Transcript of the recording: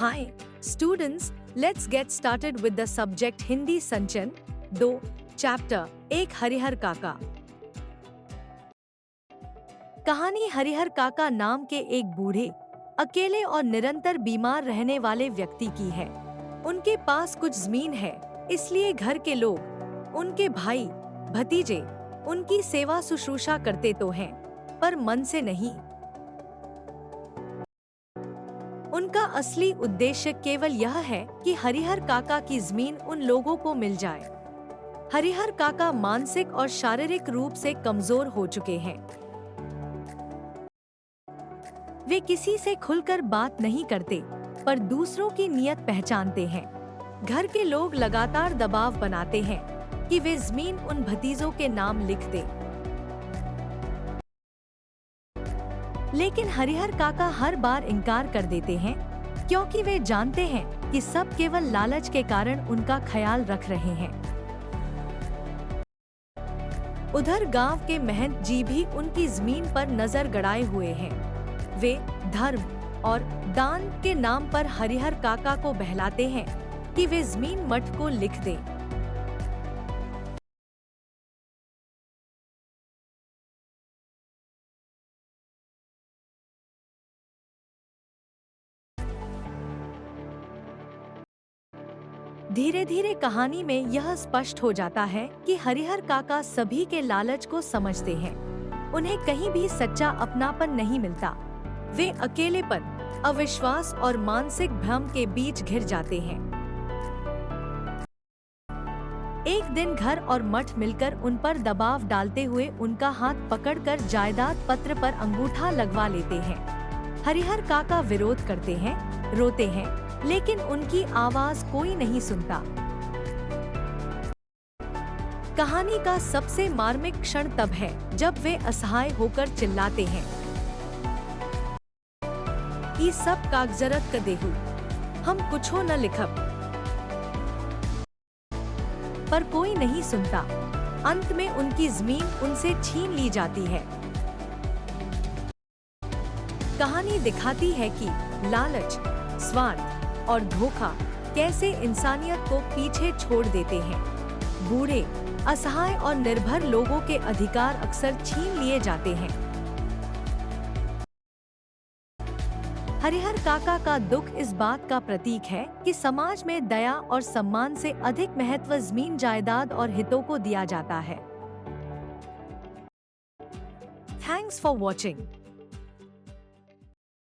Hi, students, let's get started with the subject Hindi Sanchan 2 chapter एक हरिहर काका। कहानी हरिहर काका नाम के एक बूढ़े, अकेले और निरंतर बीमार रहने वाले व्यक्ति की है। उनके पास कुछ जमीन है, इसलिए घर के लोग, उनके भाई, भतीजे, उनकी सेवा शुश्रूषा करते तो हैं, पर मन से नहीं। उनका असली उद्देश्य केवल यह है कि हरिहर काका की जमीन उन लोगों को मिल जाए। हरिहर काका मानसिक और शारीरिक रूप से कमजोर हो चुके हैं। वे किसी से खुलकर बात नहीं करते, पर दूसरों की नीयत पहचानते हैं। घर के लोग लगातार दबाव बनाते हैं कि वे जमीन उन भतीजों के नाम लिख दें। लेकिन हरिहर काका हर बार इनकार कर देते हैं, क्योंकि वे जानते हैं कि सब केवल लालच के कारण उनका ख्याल रख रहे हैं। उधर गांव के महंत जी भी उनकी जमीन पर नजर गड़ाए हुए हैं। वे धर्म और दान के नाम पर हरिहर काका को बहलाते हैं कि वे जमीन मठ को लिख दें। धीरे धीरे कहानी में यह स्पष्ट हो जाता है कि हरिहर काका सभी के लालच को समझते हैं। उन्हें कहीं भी सच्चा अपनापन नहीं मिलता। वे अकेलेपन, अविश्वास और मानसिक भ्रम के बीच घिर जाते हैं। एक दिन घर और मठ मिलकर उन पर दबाव डालते हुए उनका हाथ पकड़कर जायदाद पत्र पर अंगूठा लगवा लेते हैं। हरिहर काका विरोध करते हैं, रोते हैं, लेकिन उनकी आवाज कोई नहीं सुनता। कहानी का सबसे मार्मिक क्षण तब है जब वे असहाय होकर चिल्लाते हैं, "ई सब कागजरत क देहु, हम कुछो न लिखब।" पर कोई नहीं सुनता। अंत में उनकी जमीन उनसे छीन ली जाती है। कहानी दिखाती है कि लालच, स्वार्थ और धोखा कैसे इंसानियत को पीछे छोड़ देते हैं। बूढ़े, असहाय और निर्भर लोगों के अधिकार अक्सर छीन लिए जाते हैं। हरिहर काका का दुख इस बात का प्रतीक है कि समाज में दया और सम्मान से अधिक महत्व जमीन, जायदाद और हितों को दिया जाता है। Thanks for watching.